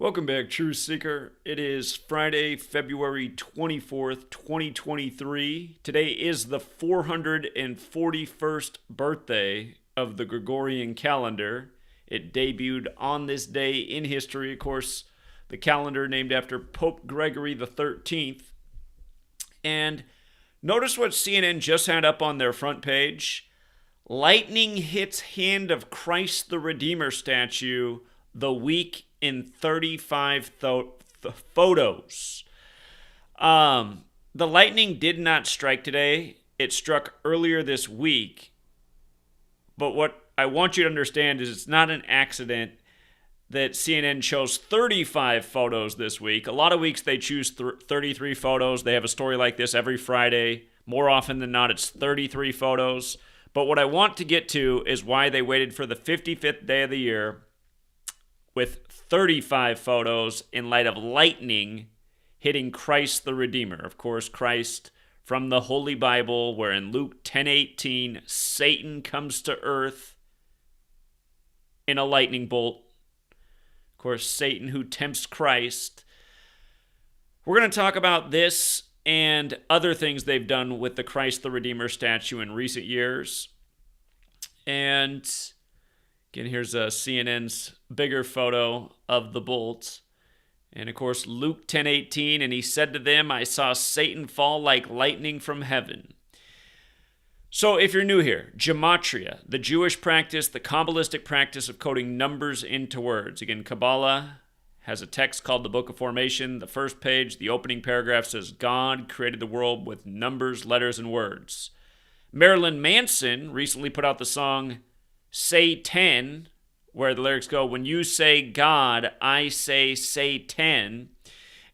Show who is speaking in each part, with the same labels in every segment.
Speaker 1: Welcome back, Truth Seeker. It is Friday, February 24th, 2023. Today is the 441st birthday of the Gregorian calendar. It debuted on this day in history. Of course, the calendar named after Pope Gregory the 13th. And notice what CNN just had up on their front page. Lightning hits hand of Christ the Redeemer statue the week in 35 photos. The lightning did not strike today. It struck earlier this week. But what I want you to understand is it's not an accident that CNN chose 35 photos this week. A lot of weeks they choose 33 photos. They have a story like this every Friday. More often than not, it's 33 photos. But what I want to get to is why they waited for the 55th day of the year with 35 photos in light of lightning hitting Christ the Redeemer. Of course, Christ from the Holy Bible, where in Luke 10:18, Satan comes to earth in a lightning bolt. Of course, Satan who tempts Christ. We're going to talk about this and other things they've done with the Christ the Redeemer statue in recent years. And again, here's CNN's bigger photo of the bolt. And of course, Luke 10:18, and he said to them, I saw Satan fall like lightning from heaven. So if you're new here, Gematria, the Jewish practice, the Kabbalistic practice of coding numbers into words. Again, Kabbalah has a text called the Book of Formation. The first page, the opening paragraph says, God created the world with numbers, letters, and words. Marilyn Manson recently put out the song Say 10, where the lyrics go, when you say God, I say 10.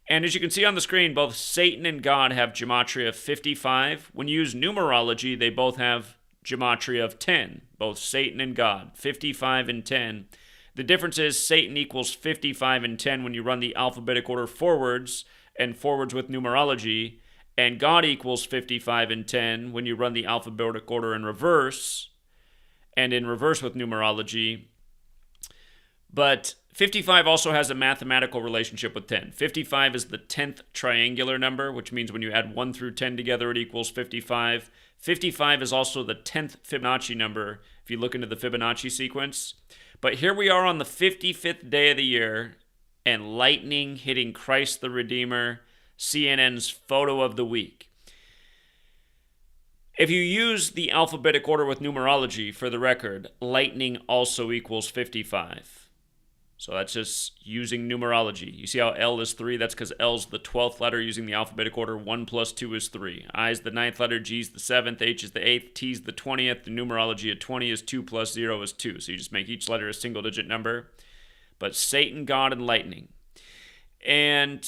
Speaker 1: And as you can see on the screen, both Satan and God have gematria of 55. When you use numerology, they both have gematria of 10, both Satan and God, 55 and 10. The difference is Satan equals 55 and 10 when you run the alphabetic order forwards, and forwards with numerology, and God equals 55 and 10 when you run the alphabetic order in reverse, and in reverse with numerology. But 55 also has a mathematical relationship with 10. 55 is the 10th triangular number, which means when you add 1 through 10 together, it equals 55. 55 is also the 10th Fibonacci number, if you look into the Fibonacci sequence. But here we are on the 55th day of the year, and lightning hitting Christ the Redeemer, CNN's photo of the week. If you use the alphabetic order with numerology, for the record, lightning also equals 55. So that's just using numerology. You see how L is 3? That's because L's the 12th letter using the alphabetic order. 1 plus 2 is 3. I is the 9th letter, G is the 7th, H is the 8th, T is the 20th. The numerology of 20 is 2 plus 0 is 2. So you just make each letter a single-digit number. But Satan, God, and lightning. And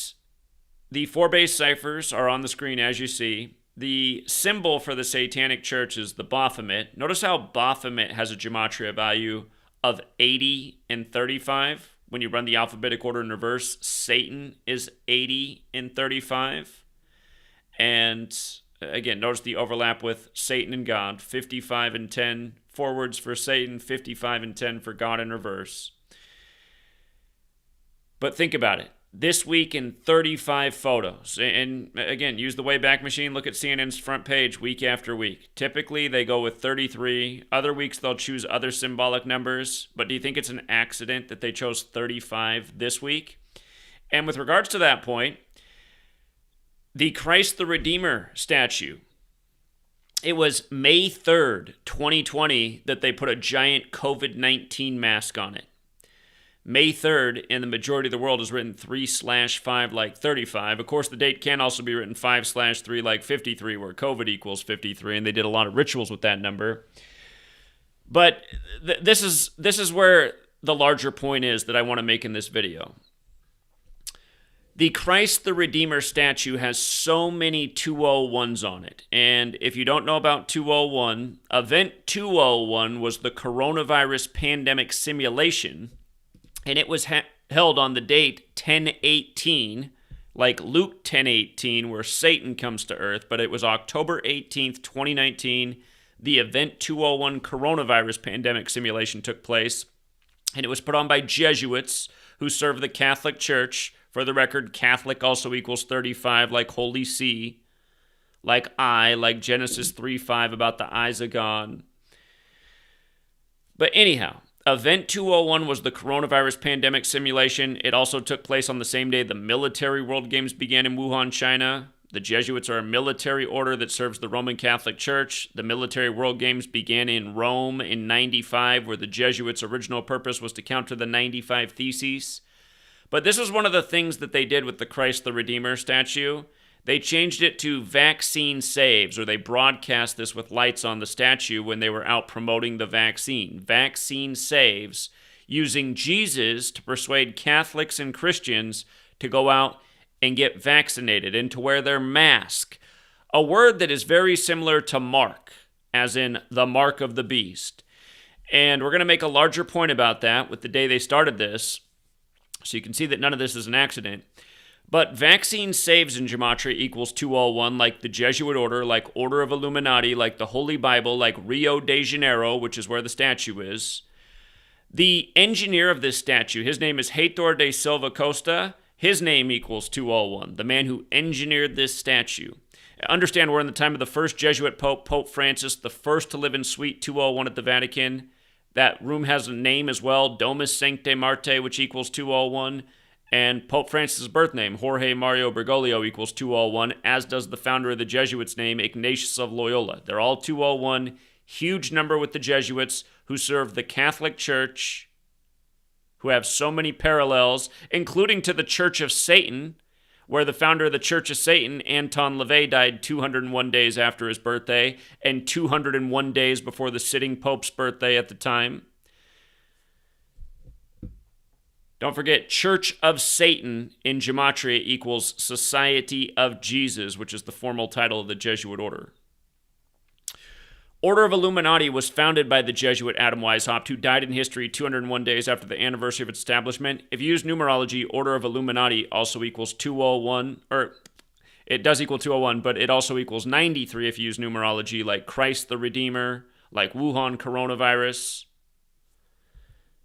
Speaker 1: the 4 base ciphers are on the screen as you see. The symbol for the Satanic Church is the Baphomet. Notice how Baphomet has a gematria value of 80 and 35. When you run the alphabetic order in reverse, Satan is 80 and 35. And again, notice the overlap with Satan and God, 55 and 10 forwards for Satan, 55 and 10 for God in reverse. But think about it. This week in 35 photos. And again, use the Wayback Machine. Look at CNN's front page week after week. Typically, they go with 33. Other weeks, they'll choose other symbolic numbers. But do you think it's an accident that they chose 35 this week? And with regards to that point, the Christ the Redeemer statue, it was May 3rd, 2020, that they put a giant COVID-19 mask on it. May 3rd in the majority of the world is written 3/5 like 35. Of course, the date can also be written 5/3 like 53, where COVID equals 53, and they did a lot of rituals with that number. But this is where the larger point is that I want to make in this video. The Christ the Redeemer statue has so many 201s on it. And if you don't know about 201, Event 201 was the coronavirus pandemic simulation. And it was held on the date 10/18, like Luke 10:18, where Satan comes to earth. But it was October 18th, 2019. The Event 201 coronavirus pandemic simulation took place. And it was put on by Jesuits who serve the Catholic Church. For the record, Catholic also equals 35, like Holy See, like Genesis 3:5 about the eyes of God. But anyhow, Event 201 was the coronavirus pandemic simulation. It also took place on the same day the military World Games began in Wuhan, China. The Jesuits are a military order that serves the Roman Catholic Church. The military World Games began in Rome in 95, where the Jesuits' original purpose was to counter the 95 Theses. But this was one of the things that they did with the Christ the Redeemer statue. They changed it to Vaccine Saves, or they broadcast this with lights on the statue when they were out promoting the vaccine. Vaccine Saves, using Jesus to persuade Catholics and Christians to go out and get vaccinated and to wear their mask. A word that is very similar to mark, as in the mark of the beast. And we're going to make a larger point about that with the day they started this, so you can see that none of this is an accident. But Vaccine Saves in Gematria equals 201, like the Jesuit order, like Order of Illuminati, like the Holy Bible, like Rio de Janeiro, which is where the statue is. The engineer of this statue, his name is Heitor de Silva Costa. His name equals 201, the man who engineered this statue. Understand, we're in the time of the first Jesuit Pope, Pope Francis, the first to live in Suite 201 at the Vatican. That room has a name as well, Domus Sanctae Marte, which equals 201. And Pope Francis' birth name, Jorge Mario Bergoglio, equals 201, as does the founder of the Jesuits' name, Ignatius of Loyola. They're all 201, huge number with the Jesuits who serve the Catholic Church, who have so many parallels, including to the Church of Satan, where the founder of the Church of Satan, Anton LaVey, died 201 days after his birthday and 201 days before the sitting Pope's birthday at the time. Don't forget, Church of Satan in Gematria equals Society of Jesus, which is the formal title of the Jesuit order. Order of Illuminati was founded by the Jesuit Adam Weishaupt, who died in history 201 days after the anniversary of its establishment. If you use numerology, Order of Illuminati also equals 201, or it does equal 201, but it also equals 93 if you use numerology, like Christ the Redeemer, like Wuhan coronavirus.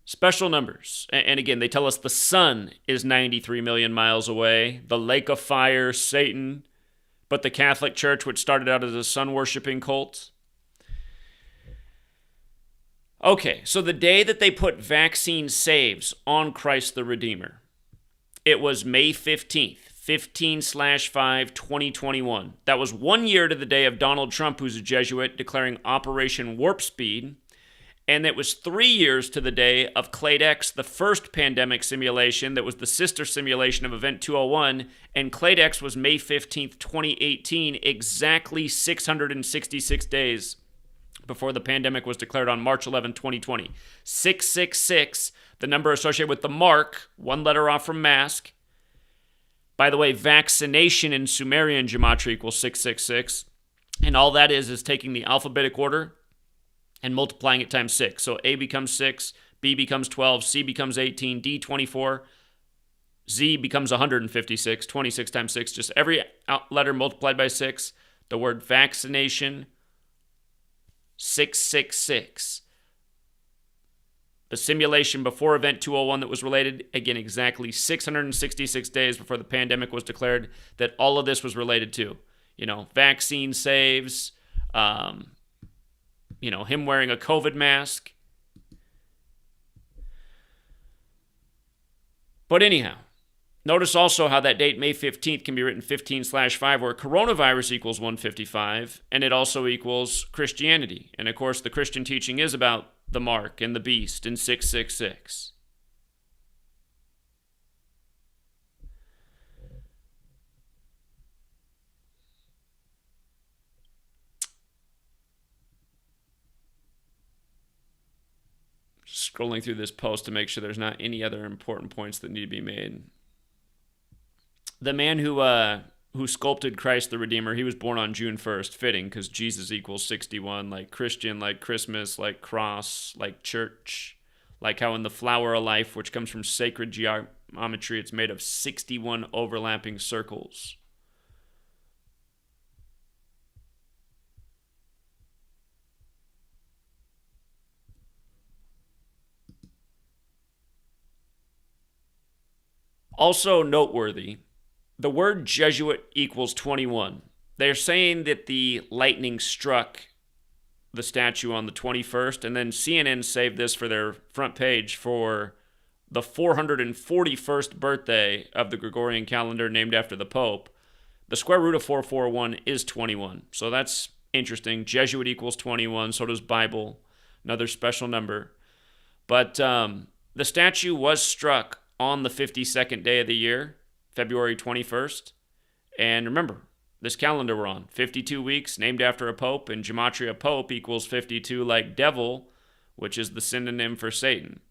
Speaker 1: Special numbers. And again, they tell us the sun is 93 million miles away, the lake of fire, Satan, but the Catholic Church, which started out as a sun-worshipping cult. Okay, so the day that they put Vaccine Saves on Christ the Redeemer, it was May 15th, 15/5, 2021. That was 1 year to the day of Donald Trump, who's a Jesuit, declaring Operation Warp Speed. And it was 3 years to the day of Clade X, the first pandemic simulation that was the sister simulation of Event 201. And Clade X was May 15th, 2018, exactly 666 days before the pandemic was declared on March 11, 2020. 666, the number associated with the mark, one letter off from mask. By the way, vaccination in Sumerian Gematria equals 666. And all that is taking the alphabetic order and multiplying it times 6. So A becomes 6, B becomes 12, C becomes 18, D 24, Z becomes 156, 26 times 6, just every letter multiplied by 6. The word vaccination, 666. The simulation before Event 201 that was related, again, exactly 666 days before the pandemic was declared, that all of this was related to. Vaccine saves, him wearing a COVID mask. But anyhow, notice also how that date, May 15th, can be written 15/5, where coronavirus equals 155, and it also equals Christianity. And of course, the Christian teaching is about the mark and the beast in 666. Scrolling through this post to make sure there's not any other important points that need to be made. The man who sculpted Christ the Redeemer, he was born on June 1st, fitting, because Jesus equals 61, like Christian, like Christmas, like cross, like church, like how in the flower of life, which comes from sacred geometry, it's made of 61 overlapping circles. Also noteworthy, the word Jesuit equals 21. They're saying that the lightning struck the statue on the 21st, and then CNN saved this for their front page for the 441st birthday of the Gregorian calendar named after the Pope. The square root of 441 is 21. So that's interesting. Jesuit equals 21. So does Bible. Another special number. But the statue was struck on the 52nd day of the year, February 21st. And remember, this calendar we're on, 52 weeks, named after a pope, and Gematria Pope equals 52 like devil, which is the synonym for Satan.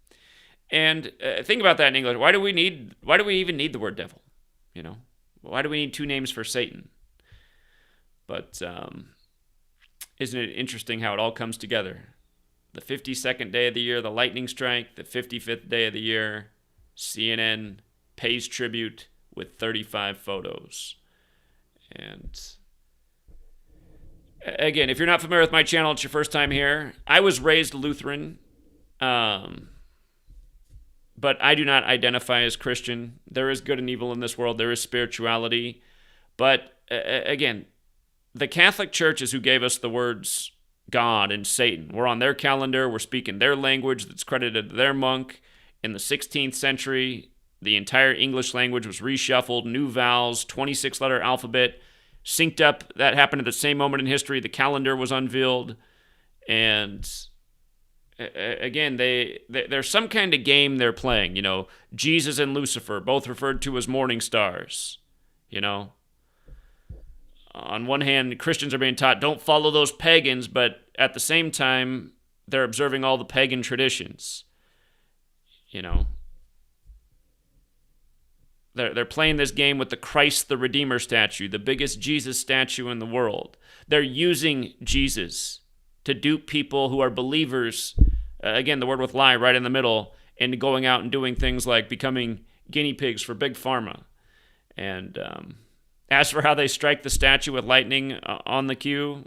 Speaker 1: And think about that in English. Why do we even need the word devil? You know, why do we need two names for Satan? But isn't it interesting how it all comes together? The 52nd day of the year, the lightning strike, the 55th day of the year, CNN pays tribute with 35 photos. And again, if you're not familiar with my channel, it's your first time here. I was raised Lutheran, but I do not identify as Christian. There is good and evil in this world. There is spirituality. But again, the Catholic Church is who gave us the words God and Satan. We're on their calendar. We're speaking their language that's credited to their monk. In the 16th century, the entire English language was reshuffled, new vowels, 26-letter alphabet, synced up. That happened at the same moment in history. The calendar was unveiled. And again, there's some kind of game they're playing. You know, Jesus and Lucifer, both referred to as morning stars. You know, on one hand, Christians are being taught, don't follow those pagans, but at the same time, they're observing all the pagan traditions. You know, they're playing this game with the Christ the Redeemer statue, the biggest Jesus statue in the world. They're using Jesus to dupe people who are believers, again, the word with lie right in the middle, and going out and doing things like becoming guinea pigs for big pharma. And as for how they strike the statue with lightning on the cue,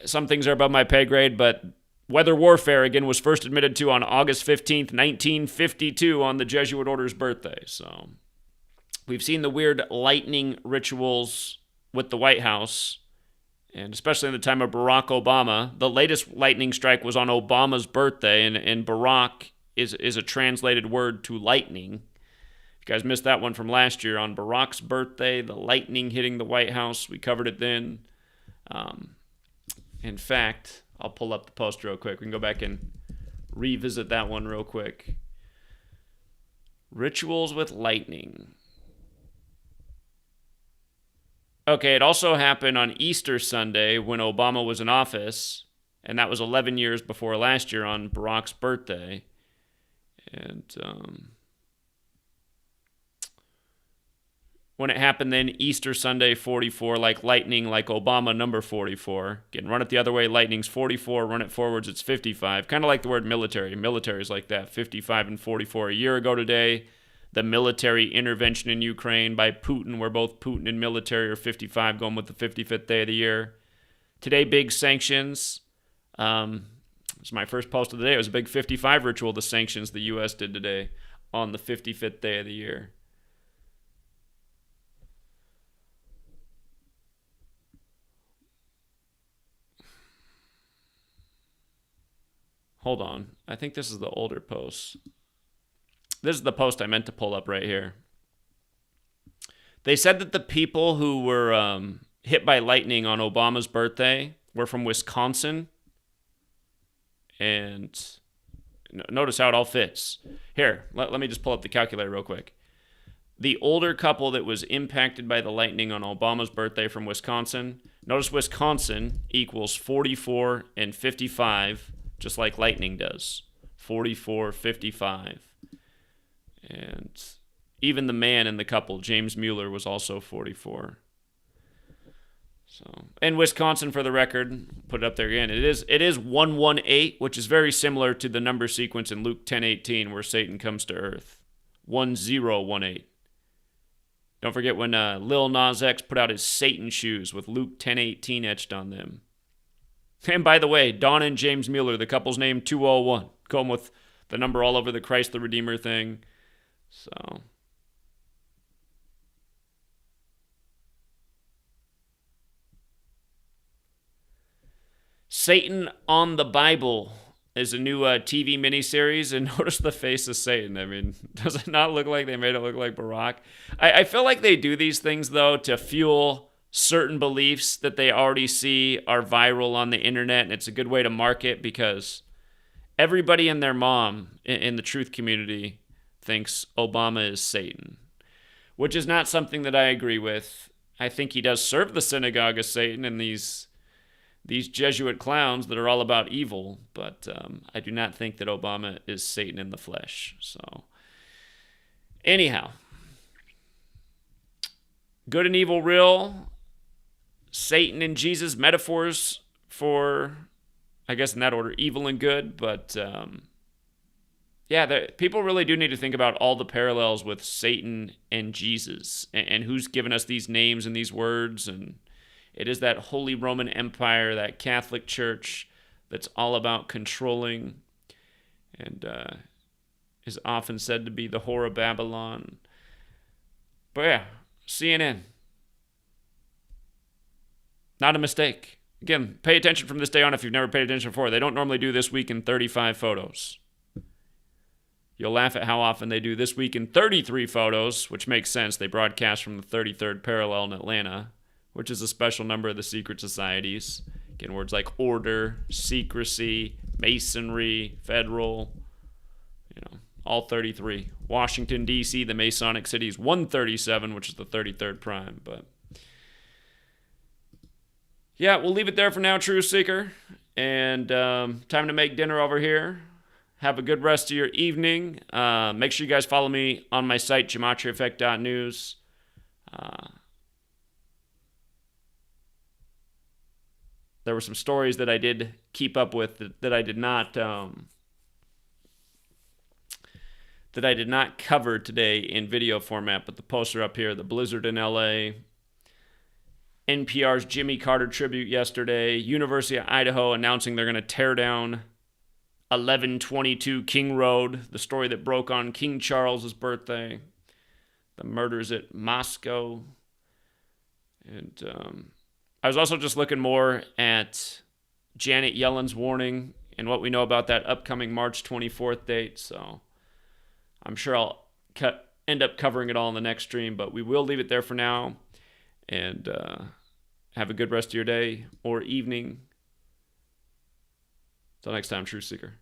Speaker 1: some things are above my pay grade, but weather warfare, again, was first admitted to on August 15th, 1952, on the Jesuit order's birthday. So we've seen the weird lightning rituals with the White House, and especially in the time of Barack Obama. The latest lightning strike was on Obama's birthday, and Barack is a translated word to lightning. If you guys missed that one from last year, on Barack's birthday, the lightning hitting the White House, we covered it then. In fact, I'll pull up the post real quick. We can go back and revisit that one real quick. Rituals with lightning. Okay, it also happened on Easter Sunday when Obama was in office, and that was 11 years before last year on Barack's birthday. And when it happened then, Easter Sunday 44, like lightning, like Obama number 44. Again, run it the other way, lightning's 44, run it forwards, it's 55. Kind of like the word military. Military is like that, 55 and 44. A year ago today, the military intervention in Ukraine by Putin, where both Putin and military are 55, going with the 55th day of the year. Today, big sanctions. It's my first post of the day. It was a big 55 ritual, the sanctions the U.S. did today on the 55th day of the year. Hold on. I think this is the older post. This is the post I meant to pull up right here. They said that the people who were hit by lightning on Obama's birthday were from Wisconsin. And notice how it all fits. Here, let me just pull up the calculator real quick. The older couple that was impacted by the lightning on Obama's birthday from Wisconsin, notice Wisconsin equals 44 and 55, just like lightning does. 44, 55. And even the man in the couple, James Mueller, was also 44. So, and Wisconsin, for the record, put it up there again. It is 118, which is very similar to the number sequence in Luke 10:18, where Satan comes to earth. 1018. Don't forget when Lil Nas X put out his Satan shoes with Luke 10:18 etched on them. And by the way, Dawn and James Mueller, the couple's name 201, going with the number all over the Christ the Redeemer thing. So Satan on the Bible is a new TV miniseries, and notice the face of Satan. I mean, does it not look like they made it look like Barack? I feel like they do these things, though, to fuel certain beliefs that they already see are viral on the internet, and it's a good way to market because everybody and their mom in the truth community thinks Obama is Satan, which is not something that I agree with. I think he does serve the synagogue of Satan and these Jesuit clowns that are all about evil, but I do not think that Obama is Satan in the flesh. So, anyhow, good and evil real, Satan and Jesus, metaphors for, I guess in that order, evil and good, but people really do need to think about all the parallels with Satan and Jesus and who's given us these names and these words. And it is that Holy Roman Empire, that Catholic Church that's all about controlling and is often said to be the whore of Babylon. But yeah, CNN. Not a mistake. Again, pay attention from this day on if you've never paid attention before. They don't normally do this week in 35 photos. You'll laugh at how often they do this week in 33 photos, which makes sense. They broadcast from the 33rd parallel in Atlanta, which is a special number of the secret societies. Again, words like order, secrecy, masonry, federal, all 33. Washington, D.C., the Masonic city is 137, which is the 33rd prime. But yeah, we'll leave it there for now, Truth Seeker. And time to make dinner over here. Have a good rest of your evening. Make sure you guys follow me on my site, GematriaEffectNews. There were some stories that I did keep up with that I did not cover today in video format, but the posts are up here. The blizzard in LA, NPR's Jimmy Carter tribute yesterday, University of Idaho announcing they're going to tear down 1122 King Road, the story that broke on King Charles's birthday, the murders at Moscow, and I was also just looking more at Janet Yellen's warning and what we know about that upcoming March 24th date. So I'm sure I'll end up covering it all in the next stream, but we will leave it there for now. And have a good rest of your day or evening. Until next time, Truth Seeker.